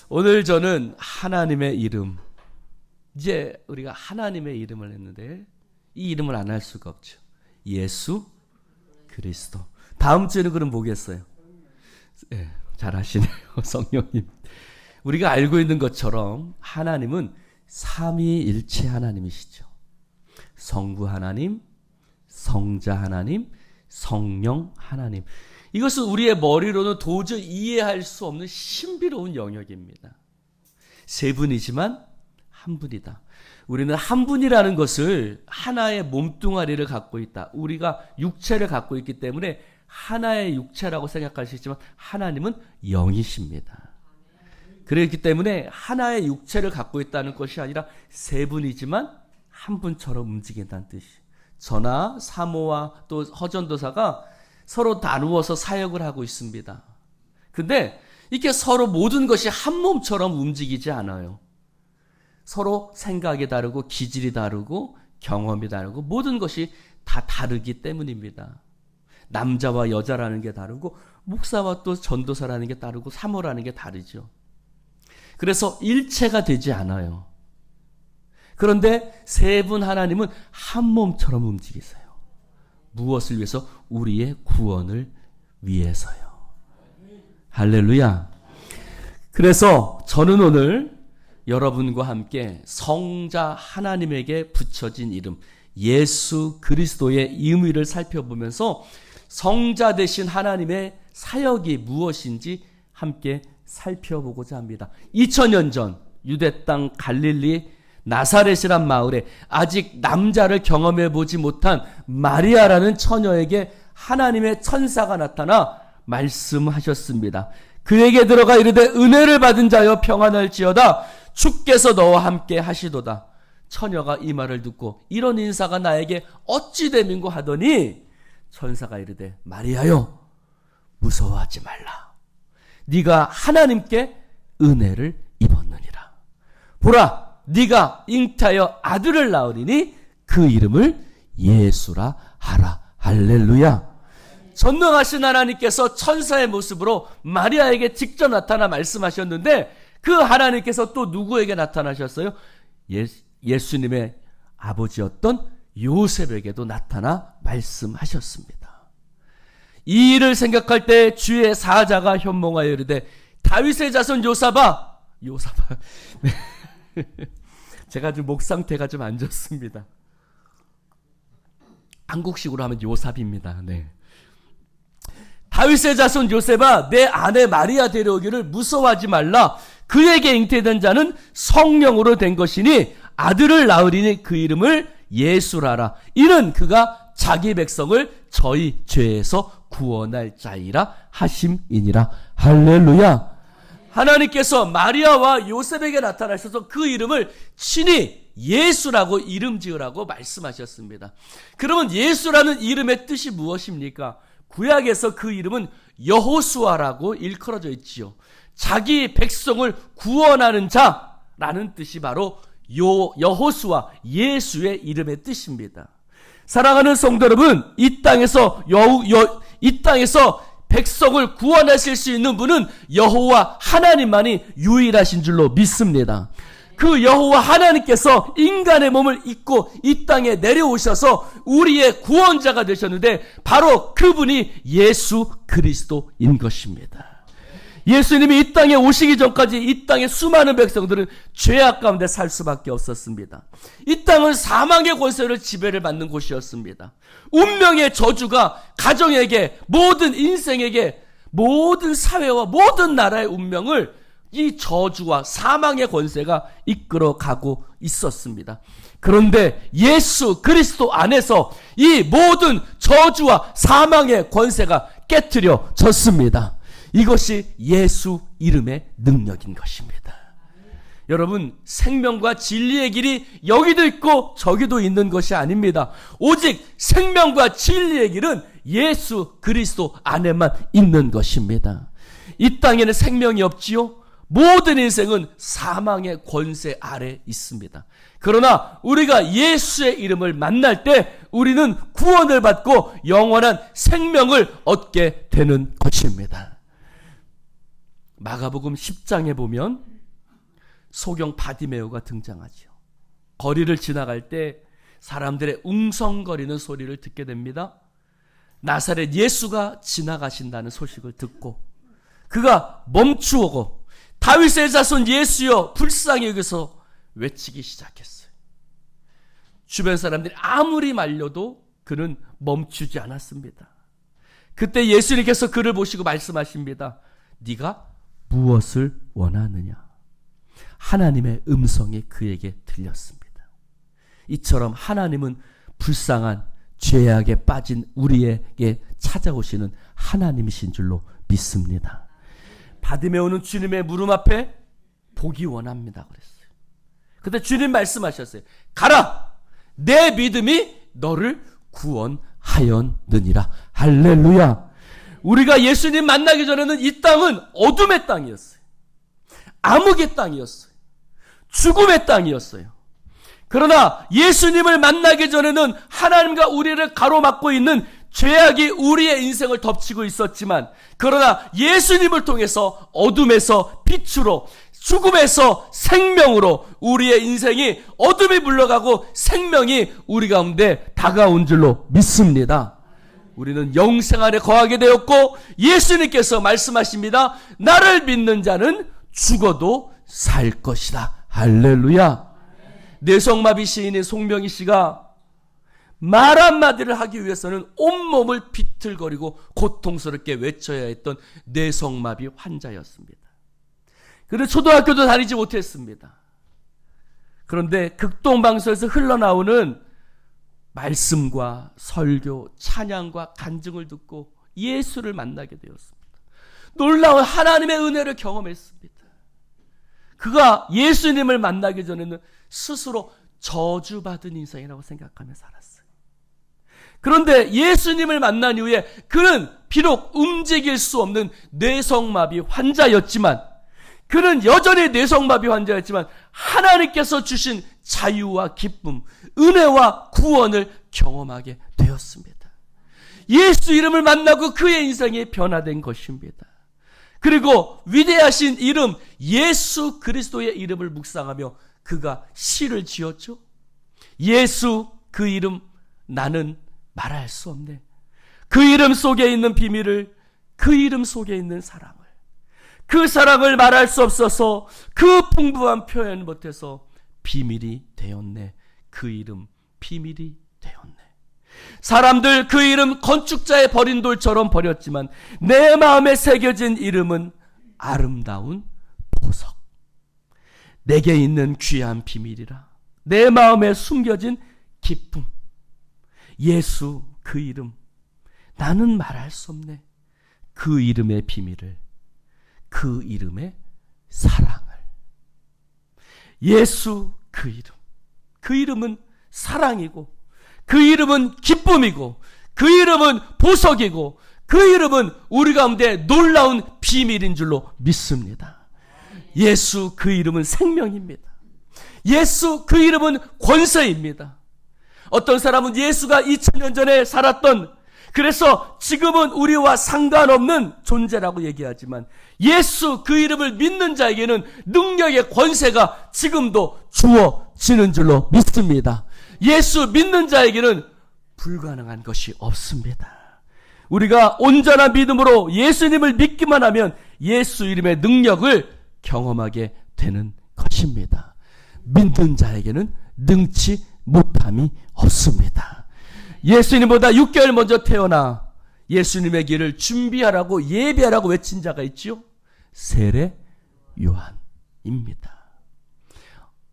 오늘 저는 하나님의 이름, 이제 우리가 하나님의 이름을 했는데 이 이름을 안 할 수가 없죠. 예수 그리스도. 다음 주에는 그럼 뭐겠어요? 네, 잘하시네요. 성령님. 우리가 알고 있는 것처럼 하나님은 삼위일체 하나님이시죠. 성부 하나님, 성자 하나님, 성령 하나님. 이것은 우리의 머리로는 도저히 이해할 수 없는 신비로운 영역입니다. 세 분이지만 한 분이다. 우리는 한 분이라는 것을 하나의 몸뚱아리를 갖고 있다. 우리가 육체를 갖고 있기 때문에 하나의 육체라고 생각할 수 있지만 하나님은 영이십니다. 그렇기 때문에 하나의 육체를 갖고 있다는 것이 아니라 세 분이지만 한 분처럼 움직인다는 뜻이. 저나 사모와 또 허전도사가 서로 나누어서 사역을 하고 있습니다. 근데 이렇게 서로 모든 것이 한 몸처럼 움직이지 않아요. 서로 생각이 다르고 기질이 다르고 경험이 다르고 모든 것이 다 다르기 때문입니다. 남자와 여자라는 게 다르고 목사와 또 전도사라는 게 다르고 사모라는 게 다르죠. 그래서 일체가 되지 않아요. 그런데 세 분 하나님은 한 몸처럼 움직이세요. 무엇을 위해서? 우리의 구원을 위해서요. 할렐루야. 그래서 저는 오늘 여러분과 함께 성자 하나님에게 붙여진 이름 예수 그리스도의 의미를 살펴보면서 성자 되신 하나님의 사역이 무엇인지 함께 살펴보고자 합니다. 2000년 전 유대 땅 갈릴리 나사렛이란 마을에 아직 남자를 경험해 보지 못한 마리아라는 처녀에게 하나님의 천사가 나타나 말씀하셨습니다. 그에게 들어가 이르되 은혜를 받은 자여 평안할지어다 주께서 너와 함께 하시도다. 처녀가 이 말을 듣고 이런 인사가 나에게 어찌 됨인고 하더니 천사가 이르되 마리아여 무서워하지 말라. 네가 하나님께 은혜를 입었느니라. 보라 네가 잉타하여 아들을 낳으리니 그 이름을 예수라 하라. 할렐루야. 전능하신 하나님께서 천사의 모습으로 마리아에게 직접 나타나 말씀하셨는데 그 하나님께서 또 누구에게 나타나셨어요? 예수님의 아버지였던 요셉에게도 나타나 말씀하셨습니다. 이 일을 생각할 때 주의 사자가 현몽하여 이르되 다윗의 자손 요사바 네. 제가 좀 목 상태가 좀 안 좋습니다. 한국식으로 하면 요삽입니다. 네. 다윗의 자손 요셉아 내 아내 마리아 데려오기를 무서워하지 말라. 그에게 잉태된 자는 성령으로 된 것이니 아들을 낳으리니 그 이름을 예수라라. 이는 그가 자기 백성을 저희 죄에서 구원할 자이라 하심이니라. 할렐루야. 하나님께서 마리아와 요셉에게 나타나셔서 그 이름을 친히 예수라고 이름 지으라고 말씀하셨습니다. 그러면 예수라는 이름의 뜻이 무엇입니까? 구약에서 그 이름은 여호수아라고 일컬어져 있지요. 자기 백성을 구원하는 자라는 뜻이 바로 여호수아 예수의 이름의 뜻입니다. 사랑하는 성도 여러분, 이 땅에서 백성을 구원하실 수 있는 분은 여호와 하나님만이 유일하신 줄로 믿습니다. 그 여호와 하나님께서 인간의 몸을 입고 이 땅에 내려오셔서 우리의 구원자가 되셨는데 바로 그분이 예수 그리스도인 것입니다. 예수님이 이 땅에 오시기 전까지 이 땅의 수많은 백성들은 죄악 가운데 살 수밖에 없었습니다. 이 땅은 사망의 권세를 지배를 받는 곳이었습니다. 운명의 저주가 가정에게, 모든 인생에게, 모든 사회와 모든 나라의 운명을 이 저주와 사망의 권세가 이끌어가고 있었습니다. 그런데 예수 그리스도 안에서 이 모든 저주와 사망의 권세가 깨트려졌습니다. 이것이 예수 이름의 능력인 것입니다. 여러분, 생명과 진리의 길이 여기도 있고 저기도 있는 것이 아닙니다. 오직 생명과 진리의 길은 예수 그리스도 안에만 있는 것입니다. 이 땅에는 생명이 없지요. 모든 인생은 사망의 권세 아래 있습니다. 그러나 우리가 예수의 이름을 만날 때 우리는 구원을 받고 영원한 생명을 얻게 되는 것입니다. 마가복음 10장에 보면 소경 바디메오가 등장하죠. 거리를 지나갈 때 사람들의 웅성거리는 소리를 듣게 됩니다. 나사렛 예수가 지나가신다는 소식을 듣고 그가 멈추고 다윗의 자손 예수여 불쌍히 여기서 외치기 시작했어요. 주변 사람들이 아무리 말려도 그는 멈추지 않았습니다. 그때 예수님께서 그를 보시고 말씀하십니다. 네가 무엇을 원하느냐? 하나님의 음성이 그에게 들렸습니다. 이처럼 하나님은 불쌍한 죄악에 빠진 우리에게 찾아오시는 하나님이신 줄로 믿습니다. 바디메오는 주님의 무릎 앞에 보기 원합니다 그랬어요. 그때 주님 말씀하셨어요. 가라! 내 믿음이 너를 구원하였느니라. 할렐루야. 우리가 예수님 만나기 전에는 이 땅은 어둠의 땅이었어요. 암흑의 땅이었어요. 죽음의 땅이었어요. 그러나 예수님을 만나기 전에는 하나님과 우리를 가로막고 있는 죄악이 우리의 인생을 덮치고 있었지만, 그러나 예수님을 통해서 어둠에서 빛으로, 죽음에서 생명으로 우리의 인생이 어둠이 물러가고 생명이 우리 가운데 다가온 줄로 믿습니다. 우리는 영생 안에 거하게 되었고 예수님께서 말씀하십니다. 나를 믿는 자는 죽어도 살 것이다. 할렐루야. 뇌성마비 시인인 송명희 씨가 말 한마디를 하기 위해서는 온몸을 비틀거리고 고통스럽게 외쳐야 했던 뇌성마비 환자였습니다. 그래서 초등학교도 다니지 못했습니다. 그런데 극동방송에서 흘러나오는 말씀과 설교, 찬양과 간증을 듣고 예수를 만나게 되었습니다. 놀라운 하나님의 은혜를 경험했습니다. 그가 예수님을 만나기 전에는 스스로 저주받은 인생이라고 생각하며 살았어요. 그런데 예수님을 만난 이후에 그는 비록 움직일 수 없는 뇌성마비 환자였지만, 그는 여전히 뇌성마비 환자였지만 하나님께서 주신 자유와 기쁨, 은혜와 구원을 경험하게 되었습니다. 예수 이름을 만나고 그의 인생이 변화된 것입니다. 그리고 위대하신 이름 예수 그리스도의 이름을 묵상하며 그가 시를 지었죠. 예수 그 이름 나는 말할 수 없네. 그 이름 속에 있는 비밀을, 그 이름 속에 있는 사랑을, 그 사랑을 말할 수 없어서 그 풍부한 표현 못해서 비밀이 되었네. 그 이름 비밀이 되었네. 사람들 그 이름 건축자의 버린 돌처럼 버렸지만 내 마음에 새겨진 이름은 아름다운 보석. 내게 있는 귀한 비밀이라. 내 마음에 숨겨진 기쁨. 예수 그 이름 나는 말할 수 없네. 그 이름의 비밀을, 그 이름의 사랑을. 예수 그 이름, 그 이름은 사랑이고, 그 이름은 기쁨이고, 그 이름은 보석이고, 그 이름은 우리 가운데 놀라운 비밀인 줄로 믿습니다. 예수 그 이름은 생명입니다. 예수 그 이름은 권세입니다. 어떤 사람은 예수가 2000년 전에 살았던, 그래서 지금은 우리와 상관없는 존재라고 얘기하지만 예수 그 이름을 믿는 자에게는 능력의 권세가 지금도 주어지는 줄로 믿습니다. 예수 믿는 자에게는 불가능한 것이 없습니다. 우리가 온전한 믿음으로 예수님을 믿기만 하면 예수 이름의 능력을 경험하게 되는 것입니다. 믿는 자에게는 능치 못함이 없습니다. 예수님보다 6개월 먼저 태어나 예수님의 길을 준비하라고 예배하라고 외친 자가 있지요. 세례 요한입니다.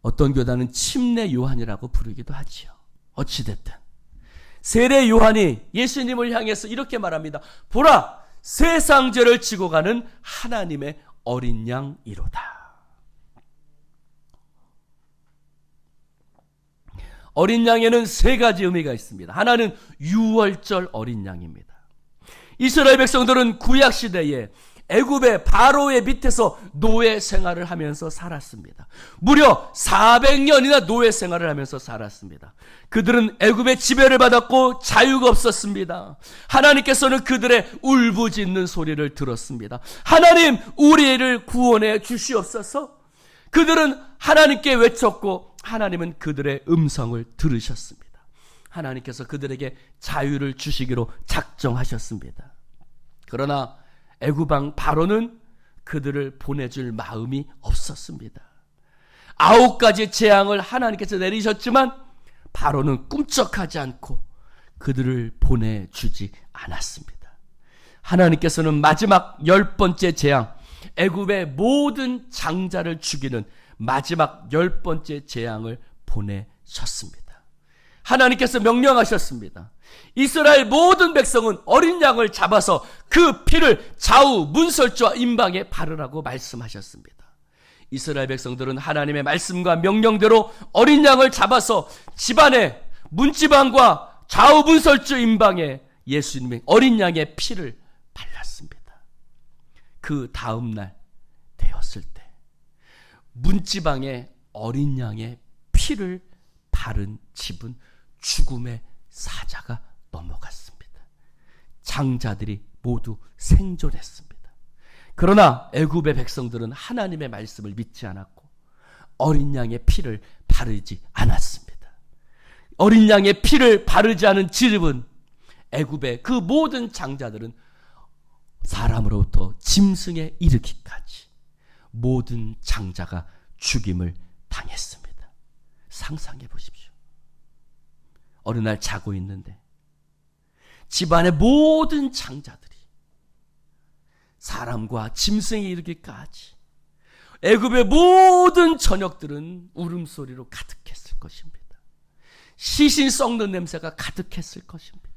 어떤 교단은 침례 요한이라고 부르기도 하지요. 어찌됐든 세례 요한이 예수님을 향해서 이렇게 말합니다. 보라, 세상 죄를 지고 가는 하나님의 어린 양이로다. 어린 양에는 세 가지 의미가 있습니다. 하나는 유월절 어린 양입니다. 이스라엘 백성들은 구약 시대에 애굽의 바로의 밑에서 노예 생활을 하면서 살았습니다. 무려 400년이나 노예 생활을 하면서 살았습니다. 그들은 애굽의 지배를 받았고 자유가 없었습니다. 하나님께서는 그들의 울부짖는 소리를 들었습니다. 하나님, 우리를 구원해 주시옵소서. 그들은 하나님께 외쳤고 하나님은 그들의 음성을 들으셨습니다. 하나님께서 그들에게 자유를 주시기로 작정하셨습니다. 그러나 애굽왕 바로는 그들을 보내줄 마음이 없었습니다. 9가지 재앙을 하나님께서 내리셨지만 바로는 꿈쩍하지 않고 그들을 보내주지 않았습니다. 하나님께서는 마지막 10번째 재앙, 애굽의 모든 장자를 죽이는 마지막 10번째 재앙을 보내셨습니다. 하나님께서 명령하셨습니다. 이스라엘 모든 백성은 어린 양을 잡아서 그 피를 좌우 문설주와 임방에 바르라고 말씀하셨습니다. 이스라엘 백성들은 하나님의 말씀과 명령대로 어린 양을 잡아서 집안에 문지방과 좌우 문설주 임방에 예수님의 어린 양의 피를 발랐습니다. 그 다음 날 되었을 때 문지방에 어린 양의 피를 바른 집은 죽음의 사자가 넘어갔습니다. 장자들이 모두 생존했습니다. 그러나 애굽의 백성들은 하나님의 말씀을 믿지 않았고 어린 양의 피를 바르지 않았습니다. 어린 양의 피를 바르지 않은 집은 애굽의 그 모든 장자들은 사람으로부터 짐승에 이르기까지 모든 장자가 죽임을 당했습니다. 상상해 보십시오. 어느 날 자고 있는데 집안의 모든 장자들이 사람과 짐승에 이르기까지 애굽의 모든 저녁들은 울음소리로 가득했을 것입니다. 시신 썩는 냄새가 가득했을 것입니다.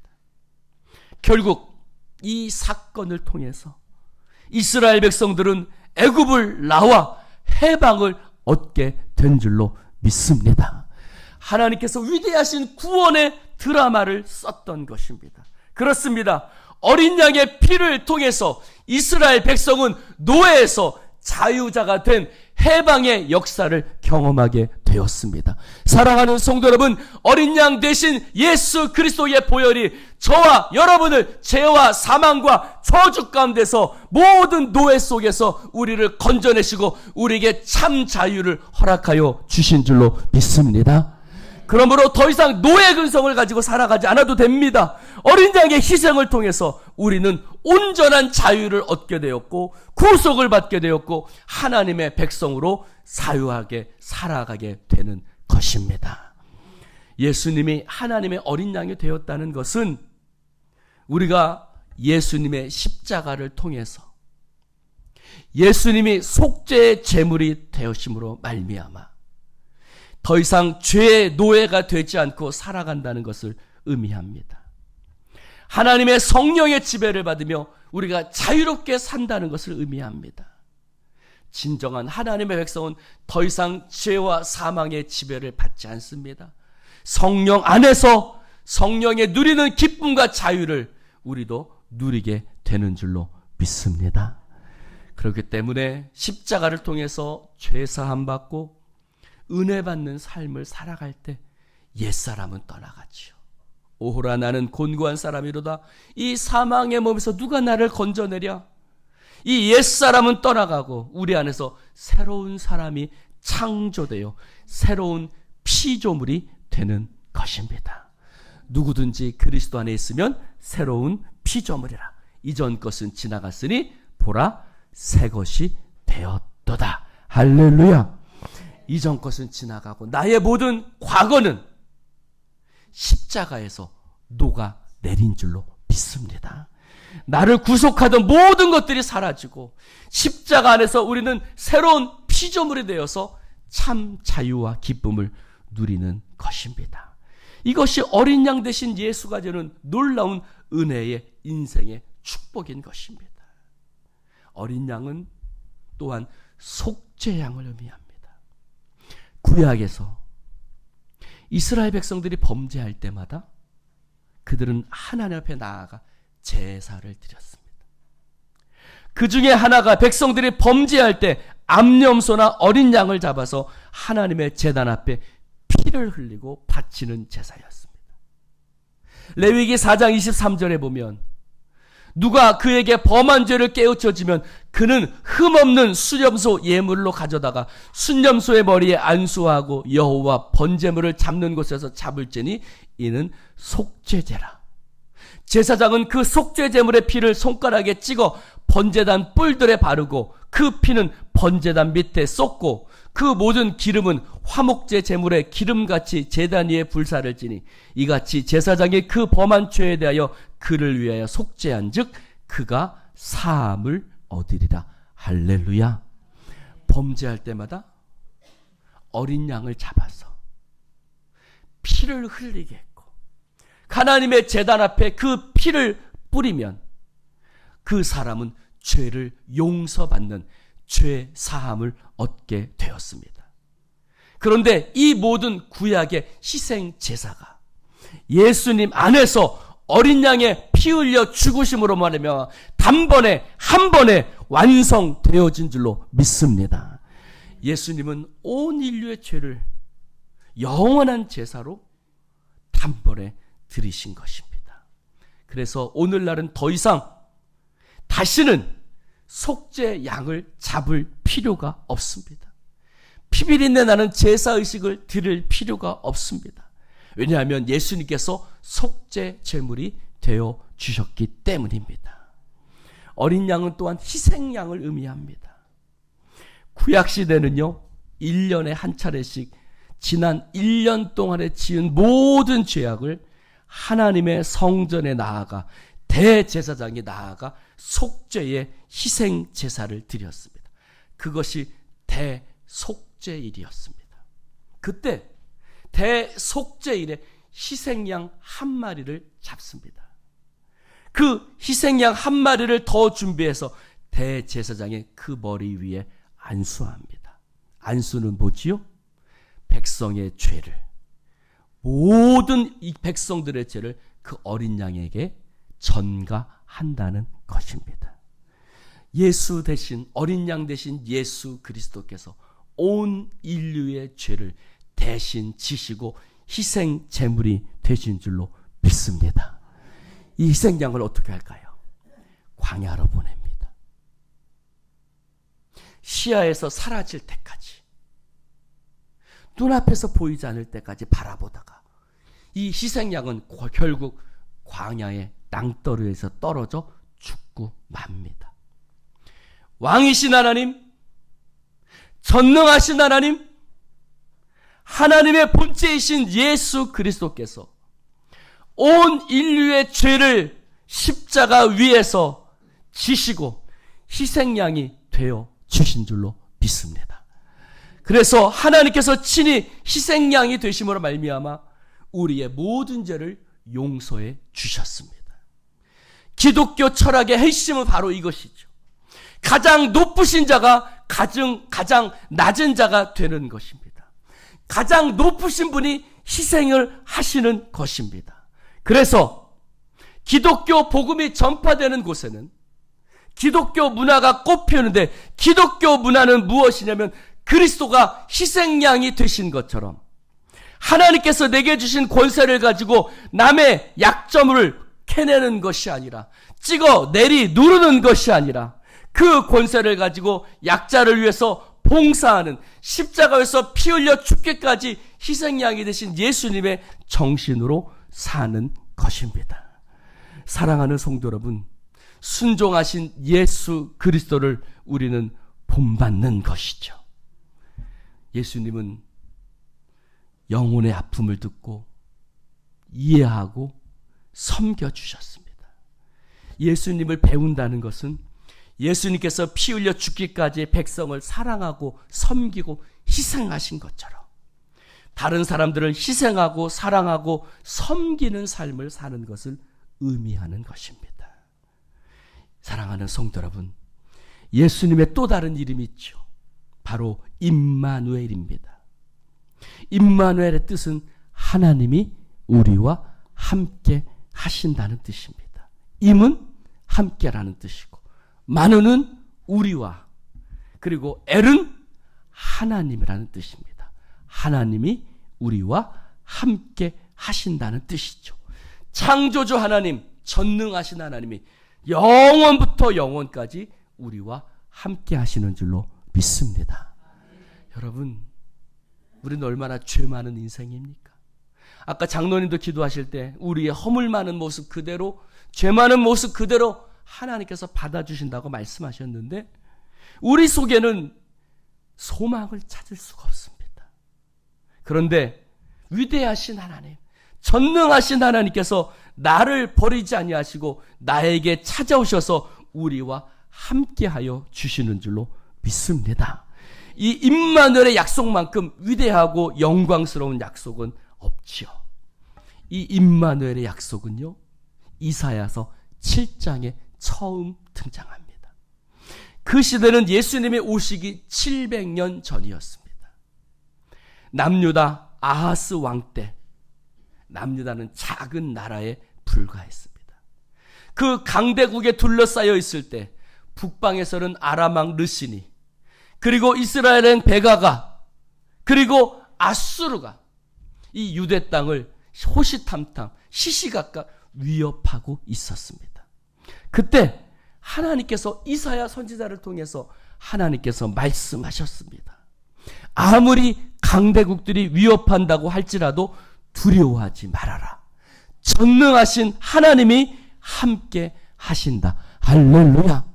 결국 이 사건을 통해서 이스라엘 백성들은 애굽을 나와 해방을 얻게 된 줄로 믿습니다. 하나님께서 위대하신 구원의 드라마를 썼던 것입니다. 그렇습니다. 어린 양의 피를 통해서 이스라엘 백성은 노예에서 자유자가 된 해방의 역사를 경험하게 되었습니다. 사랑하는 성도 여러분, 어린 양 대신 예수 그리스도의 보혈이 저와 여러분을 죄와 사망과 저주 가운데서 모든 노예 속에서 우리를 건져내시고 우리에게 참 자유를 허락하여 주신 줄로 믿습니다. 그러므로 더 이상 노예 근성을 가지고 살아가지 않아도 됩니다. 어린 양의 희생을 통해서 우리는 온전한 자유를 얻게 되었고 구속을 받게 되었고 하나님의 백성으로 사유하게 살아가게 되는 것입니다. 예수님이 하나님의 어린 양이 되었다는 것은 우리가 예수님의 십자가를 통해서 예수님이 속죄의 제물이 되어심으로 말미암아 더 이상 죄의 노예가 되지 않고 살아간다는 것을 의미합니다. 하나님의 성령의 지배를 받으며 우리가 자유롭게 산다는 것을 의미합니다. 진정한 하나님의 백성은 더 이상 죄와 사망의 지배를 받지 않습니다. 성령 안에서 성령의 누리는 기쁨과 자유를 우리도 누리게 되는 줄로 믿습니다. 그렇기 때문에 십자가를 통해서 죄사함 받고 은혜 받는 삶을 살아갈 때 옛사람은 떠나가지요. 오호라 나는 곤고한 사람이로다. 이 사망의 몸에서 누가 나를 건져내랴. 이 옛사람은 떠나가고 우리 안에서 새로운 사람이 창조되어 새로운 피조물이 되는 것입니다. 누구든지 그리스도 안에 있으면 새로운 피조물이라. 이전 것은 지나갔으니 보라 새 것이 되었도다. 할렐루야. 이전 것은 지나가고 나의 모든 과거는 십자가에서 녹아내린 줄로 믿습니다. 나를 구속하던 모든 것들이 사라지고 십자가 안에서 우리는 새로운 피조물이 되어서 참 자유와 기쁨을 누리는 것입니다. 이것이 어린 양 대신 예수가 되는 놀라운 은혜의 인생의 축복인 것입니다. 어린 양은 또한 속죄양을 의미합니다. 구약에서 이스라엘 백성들이 범죄할 때마다 그들은 하나님 앞에 나아가 제사를 드렸습니다. 그 중에 하나가 백성들이 범죄할 때 암염소나 어린 양을 잡아서 하나님의 제단 앞에 피를 흘리고 바치는 제사였습니다. 레위기 4장 23절에 보면 누가 그에게 범한 죄를 깨우쳐지면 그는 흠없는 순염소 예물로 가져다가 순염소의 머리에 안수하고 여호와 번제물을 잡는 곳에서 잡을지니 이는 속죄제라. 제사장은 그 속죄제물의 피를 손가락에 찍어 번제단 뿔들에 바르고 그 피는 번제단 밑에 쏟고 그 모든 기름은 화목제 제물의 기름같이 제단 위에 불사를 지니 이같이 제사장이 그 범한 죄에 대하여 그를 위하여 속죄한 즉 그가 사함을 얻으리라. 할렐루야. 범죄할 때마다 어린 양을 잡아서 피를 흘리게 했고 하나님의 제단 앞에 그 피를 뿌리면 그 사람은 죄를 용서받는 죄 사함을 얻게 되었습니다. 그런데 이 모든 구약의 희생 제사가 예수님 안에서 어린 양의 피 흘려 죽으심으로 말하며 단번에 한 번에 완성되어진 줄로 믿습니다. 예수님은 온 인류의 죄를 영원한 제사로 단번에 들이신 것입니다. 그래서 오늘날은 더 이상 다시는 속죄 양을 잡을 필요가 없습니다. 피비린내 나는 제사의식을 드릴 필요가 없습니다. 왜냐하면 예수님께서 속죄 제물이 되어 주셨기 때문입니다. 어린 양은 또한 희생양을 의미합니다. 구약시대는요 1년에 한 차례씩 지난 1년 동안에 지은 모든 죄악을 하나님의 성전에 나아가 대제사장이 나아가 속죄의 희생 제사를 드렸습니다. 그것이 대속죄일이었습니다. 그때 대속죄일에 희생양 한 마리를 잡습니다. 그 희생양 한 마리를 더 준비해서 대제사장의 그 머리 위에 안수합니다. 안수는 뭐지요? 백성의 죄를, 모든 이 백성들의 죄를 그 어린 양에게 전가한다는 것입니다. 예수 대신, 어린 양 대신 예수 그리스도께서 온 인류의 죄를 대신 지시고 희생 제물이 되신 줄로 믿습니다. 이 희생양을 어떻게 할까요? 광야로 보냅니다. 시야에서 사라질 때까지, 눈앞에서 보이지 않을 때까지 바라보다가 이 희생양은 결국 광야의 낭떠러지에서 떨어져 죽고 맙니다. 왕이신 하나님, 전능하신 하나님, 하나님의 본체이신 예수 그리스도께서 온 인류의 죄를 십자가 위에서 지시고 희생양이 되어 주신 줄로 믿습니다. 그래서 하나님께서 친히 희생양이 되심으로 말미암아 우리의 모든 죄를 용서해 주셨습니다. 기독교 철학의 핵심은 바로 이것이죠. 가장 높으신 자가 가장 낮은 자가 되는 것입니다. 가장 높으신 분이 희생을 하시는 것입니다. 그래서 기독교 복음이 전파되는 곳에는 기독교 문화가 꽃피우는데, 기독교 문화는 무엇이냐면 그리스도가 희생양이 되신 것처럼 하나님께서 내게 주신 권세를 가지고 남의 약점을 캐내는 것이 아니라, 찍어 내리 누르는 것이 아니라, 그 권세를 가지고 약자를 위해서 봉사하는, 십자가에서 피 흘려 죽기까지 희생양이 되신 예수님의 정신으로 사는 것입니다. 사랑하는 성도 여러분, 순종하신 예수 그리스도를 우리는 본받는 것이죠. 예수님은 영혼의 아픔을 듣고 이해하고 섬겨주셨습니다. 예수님을 배운다는 것은 예수님께서 피 흘려 죽기까지 백성을 사랑하고 섬기고 희생하신 것처럼 다른 사람들을 희생하고 사랑하고 섬기는 삶을 사는 것을 의미하는 것입니다. 사랑하는 성도 여러분, 예수님의 또 다른 이름이 있죠. 바로 임마누엘입니다. 임마누엘의 뜻은 하나님이 우리와 함께 하신다는 뜻입니다. 임은 함께라는 뜻이고, 마누는 우리와, 그리고 엘은 하나님이라는 뜻입니다. 하나님이 우리와 함께 하신다는 뜻이죠. 창조주 하나님, 전능하신 하나님이 영원부터 영원까지 우리와 함께 하시는 줄로 믿습니다. 여러분, 우리는 얼마나 죄 많은 인생입니까? 아까 장로님도 기도하실 때 우리의 허물 많은 모습 그대로, 죄 많은 모습 그대로 하나님께서 받아주신다고 말씀하셨는데, 우리 속에는 소망을 찾을 수가 없습니다. 그런데 위대하신 하나님, 전능하신 하나님께서 나를 버리지 아니하시고 나에게 찾아오셔서 우리와 함께하여 주시는 줄로 믿습니다. 이 임마누엘의 약속만큼 위대하고 영광스러운 약속은 없지요. 이 임마누엘의 약속은요, 이사야서 7장에 처음 등장합니다. 그 시대는 예수님의 오시기 700년 전이었습니다. 남유다 아하스 왕 때, 남유다는 작은 나라에 불과했습니다. 그 강대국에 둘러싸여 있을 때 북방에서는 아람왕 르신이, 그리고 이스라엘은 베가가, 그리고 아수르가 이 유대 땅을 호시탐탐 시시각각 위협하고 있었습니다. 그때 하나님께서 이사야 선지자를 통해서 하나님께서 말씀하셨습니다. 아무리 강대국들이 위협한다고 할지라도 두려워하지 말아라. 전능하신 하나님이 함께 하신다. 할렐루야.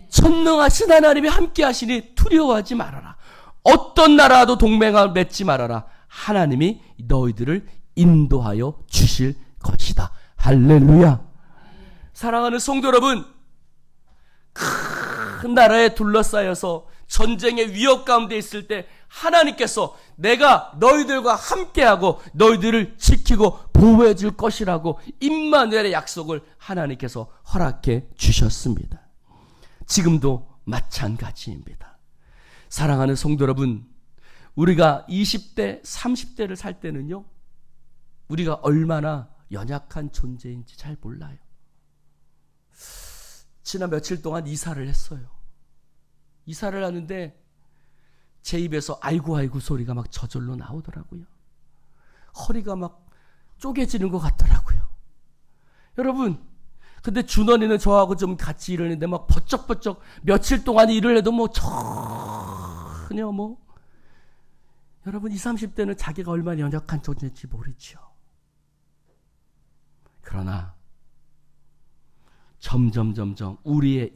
전능하신 하나님이 함께 하시니 두려워하지 말아라. 어떤 나라도 동맹을 맺지 말아라. 하나님이 너희들을 인도하여 주실 것이다. 할렐루야. 사랑하는 성도 여러분, 큰 나라에 둘러싸여서 전쟁의 위협 가운데 있을 때 하나님께서 내가 너희들과 함께하고 너희들을 지키고 보호해 줄 것이라고 임마누엘의 약속을 하나님께서 허락해 주셨습니다. 지금도 마찬가지입니다. 사랑하는 성도 여러분, 우리가 20대, 30대를 살 때는요, 우리가 얼마나 연약한 존재인지 잘 몰라요. 지난 며칠 동안 이사를 했어요. 이사를 하는데 제 입에서 아이고 소리가 막 저절로 나오더라고요. 허리가 막 쪼개지는 것 같더라고요. 여러분, 근데 준원이는 저하고 좀 같이 일을 했는데 막 버쩍버쩍 며칠 동안 일을 해도 전혀 여러분 20, 30대는 자기가 얼마나 연약한 존재인지 모르죠. 그러나 점점 우리의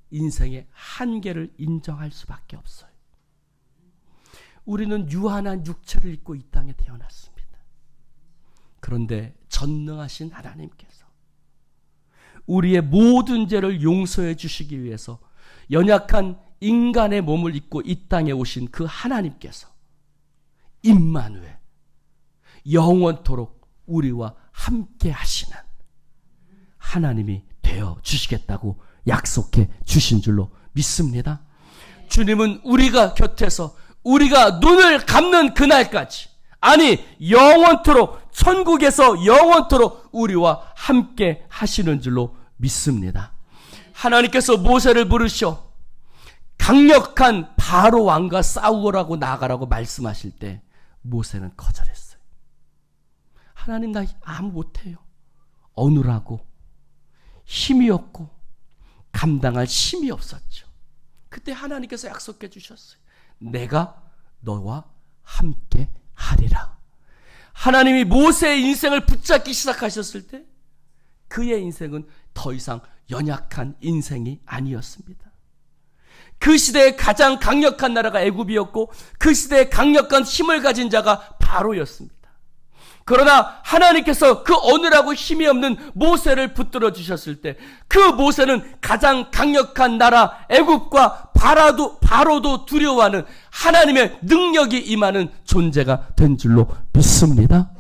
인생의 한계를 인정할 수밖에 없어요. 우리는 유한한 육체를 입고 이 땅에 태어났습니다. 그런데 전능하신 하나님께서 우리의 모든 죄를 용서해 주시기 위해서 연약한 인간의 몸을 입고 이 땅에 오신 그 하나님께서 임마누엘, 영원토록 우리와 함께 하시는 하나님이 되어 주시겠다고 약속해 주신 줄로 믿습니다. 주님은 우리가 곁에서 우리가 눈을 감는 그날까지, 아니 영원토록, 천국에서 영원토록 우리와 함께 하시는 줄로 믿습니다. 하나님께서 모세를 부르셔 강력한 바로 왕과 싸우라고 나가라고 말씀하실 때 모세는 거절했어요. 하나님, 나 아무 못해요. 어눌하고 힘이 없고 감당할 힘이 없었죠. 그때 하나님께서 약속해 주셨어요. 내가 너와 함께 하리라. 하나님이 모세의 인생을 붙잡기 시작하셨을 때 그의 인생은 더 이상 연약한 인생이 아니었습니다. 그 시대의 가장 강력한 나라가 애굽이었고 그 시대의 강력한 힘을 가진 자가 바로였습니다. 그러나 하나님께서 그 어느라고 힘이 없는 모세를 붙들어 주셨을 때 그 모세는 가장 강력한 나라 애굽과 바로도 두려워하는 하나님의 능력이 임하는 존재가 된 줄로 믿습니다.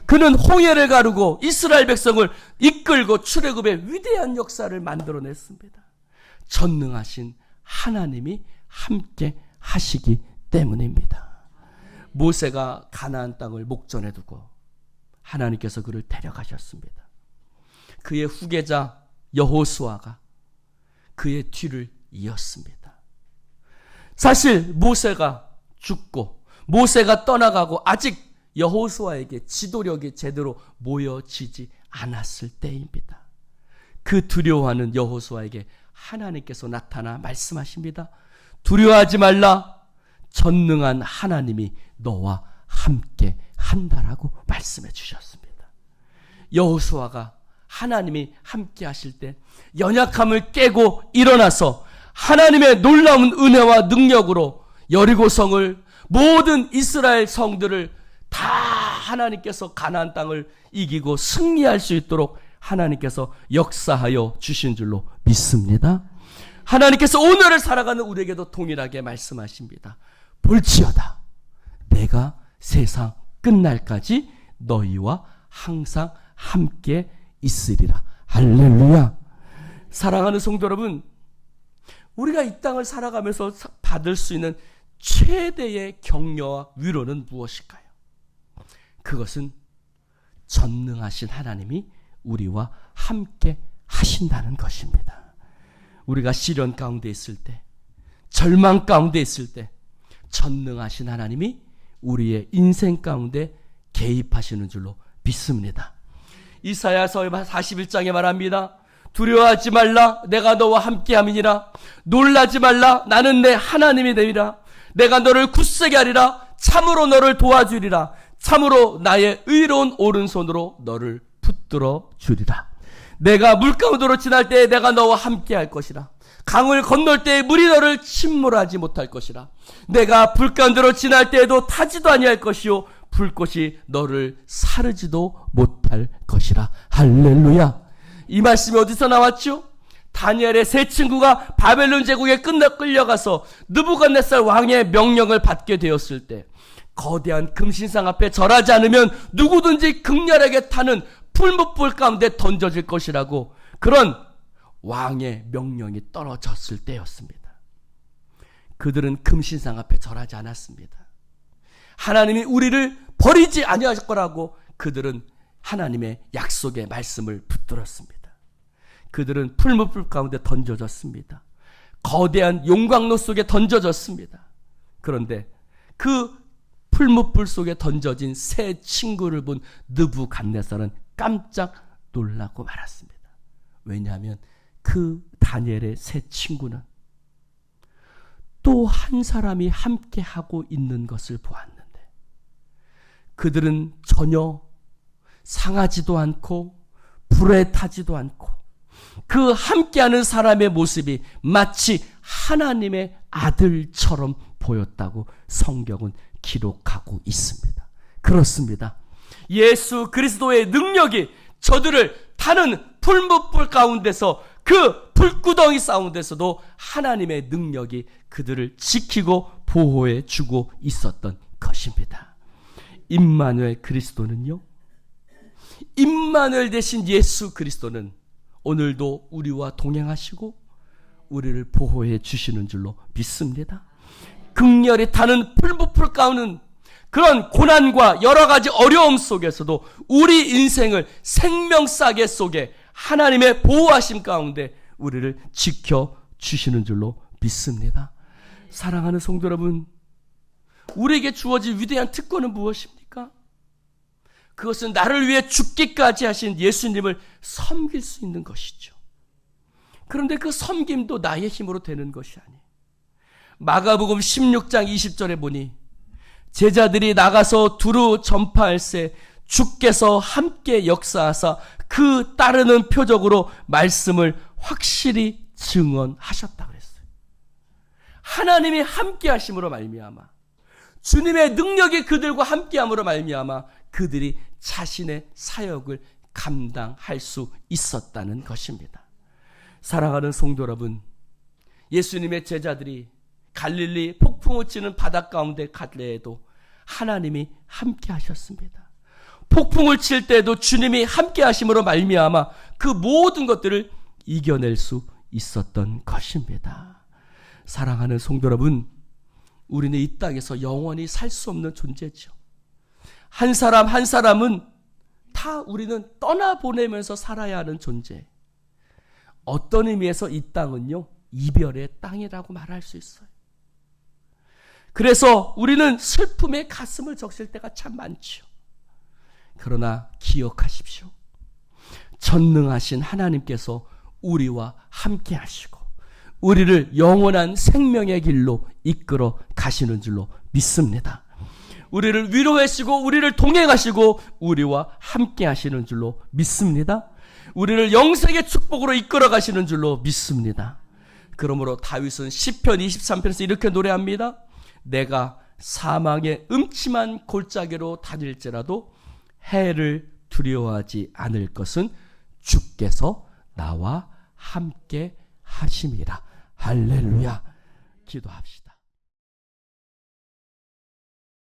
그는 홍해를 가르고 이스라엘 백성을 이끌고 출애굽의 위대한 역사를 만들어냈습니다. 전능하신 하나님이 함께 하시기 때문입니다. 모세가 가나안 땅을 목전에 두고 하나님께서 그를 데려가셨습니다. 그의 후계자 여호수아가 그의 뒤를 이었습니다. 사실 모세가 죽고 모세가 떠나가고 아직 여호수아에게 지도력이 제대로 모여지지 않았을 때입니다. 그 두려워하는 여호수아에게 하나님께서 나타나 말씀하십니다. 두려워하지 말라. 전능한 하나님이 너와 함께 한다라고 말씀해 주셨습니다. 여호수아가 하나님이 함께 하실 때 연약함을 깨고 일어나서 하나님의 놀라운 은혜와 능력으로 여리고성을, 모든 이스라엘 성들을 다 하나님께서 가나안 땅을 이기고 승리할 수 있도록 하나님께서 역사하여 주신 줄로 믿습니다. 하나님께서 오늘을 살아가는 우리에게도 동일하게 말씀하십니다. 볼지어다 내가 세상 끝날까지 너희와 항상 함께 있으리라. 할렐루야. 사랑하는 성도 여러분, 우리가 이 땅을 살아가면서 받을 수 있는 최대의 격려와 위로는 무엇일까요? 그것은 전능하신 하나님이 우리와 함께 하신다는 것입니다. 우리가 시련 가운데 있을 때, 절망 가운데 있을 때 전능하신 하나님이 우리의 인생 가운데 개입하시는 줄로 믿습니다. 이사야서 41장에 말합니다. 두려워하지 말라. 내가 너와 함께함이니라. 놀라지 말라. 나는 내 하나님이 되리라. 내가 너를 굳세게 하리라. 참으로 너를 도와주리라. 참으로 나의 의로운 오른손으로 너를 붙들어 주리라. 내가 물가운데로 지날 때에 내가 너와 함께 할 것이라. 강을 건널 때에 물이 너를 침몰하지 못할 것이라. 내가 불가운데로 지날 때에도 타지도 아니할 것이요 불꽃이 너를 사르지도 못할 것이라. 할렐루야. 이 말씀이 어디서 나왔죠? 다니엘의 세 친구가 바벨론 제국에 끌려가서 느부갓네살 왕의 명령을 받게 되었을 때 거대한 금신상 앞에 절하지 않으면 누구든지 극렬하게 타는 풀무불 가운데 던져질 것이라고, 그런 왕의 명령이 떨어졌을 때였습니다. 그들은 금신상 앞에 절하지 않았습니다. 하나님이 우리를 버리지 아니할 거라고 그들은 하나님의 약속의 말씀을 붙들었습니다. 그들은 풀무불 가운데 던져졌습니다. 거대한 용광로 속에 던져졌습니다. 그런데 그 풀무불 속에 던져진 세 친구를 본 느부갓네살은 깜짝 놀라고 말았습니다. 왜냐하면 그 다니엘의 세 친구는 또 한 사람이 함께 하고 있는 것을 보았는데 그들은 전혀 상하지도 않고 불에 타지도 않고 그 함께하는 사람의 모습이 마치 하나님의 아들처럼 보였다고 성경은 기록하고 있습니다. 그렇습니다. 예수 그리스도의 능력이 저들을 타는 풀무불 가운데서, 그 불구덩이 가운데서도 하나님의 능력이 그들을 지키고 보호해 주고 있었던 것입니다. 임마누엘 그리스도는요, 임마누엘 대신 예수 그리스도는 오늘도 우리와 동행하시고 우리를 보호해 주시는 줄로 믿습니다. 극렬히 타는 풀무불 가운데 그런 고난과 여러 가지 어려움 속에서도 우리 인생을 생명싸개 속에 하나님의 보호하심 가운데 우리를 지켜주시는 줄로 믿습니다. 사랑하는 성도 여러분, 우리에게 주어진 위대한 특권은 무엇입니까? 그것은 나를 위해 죽기까지 하신 예수님을 섬길 수 있는 것이죠. 그런데 그 섬김도 나의 힘으로 되는 것이 아니에요. 마가복음 16장 20절에 보니 제자들이 나가서 두루 전파할세 주께서 함께 역사하사 그 따르는 표적으로 말씀을 확실히 증언하셨다고 그랬어요. 하나님이 함께 하심으로 말미암아, 주님의 능력이 그들과 함께함으로 말미암아 그들이 자신의 사역을 감당할 수 있었다는 것입니다. 사랑하는 성도 여러분, 예수님의 제자들이 갈릴리 폭풍우 치는 바다 가운데 갈 때에도 하나님이 함께 하셨습니다. 폭풍을 칠 때에도 주님이 함께 하심으로 말미암아 그 모든 것들을 이겨낼 수 있었던 것입니다. 사랑하는 성도 여러분, 우리는 이 땅에서 영원히 살 수 없는 존재죠. 한 사람 한 사람은 다 우리는 떠나보내면서 살아야 하는 존재. 어떤 의미에서 이 땅은요, 이별의 땅이라고 말할 수 있어요. 그래서 우리는 슬픔에 가슴을 적실 때가 참 많죠. 그러나 기억하십시오. 전능하신 하나님께서 우리와 함께 하시고 우리를 영원한 생명의 길로 이끌어 가시는 줄로 믿습니다. 우리를 위로하시고 우리를 동행하시고 우리와 함께 하시는 줄로 믿습니다. 우리를 영생의 축복으로 이끌어 가시는 줄로 믿습니다. 그러므로 다윗은 시편 23편에서 이렇게 노래합니다. 내가 사망의 음침한 골짜기로 다닐지라도 해를 두려워하지 않을 것은 주께서 나와 함께 하심이라. 할렐루야. 기도합시다.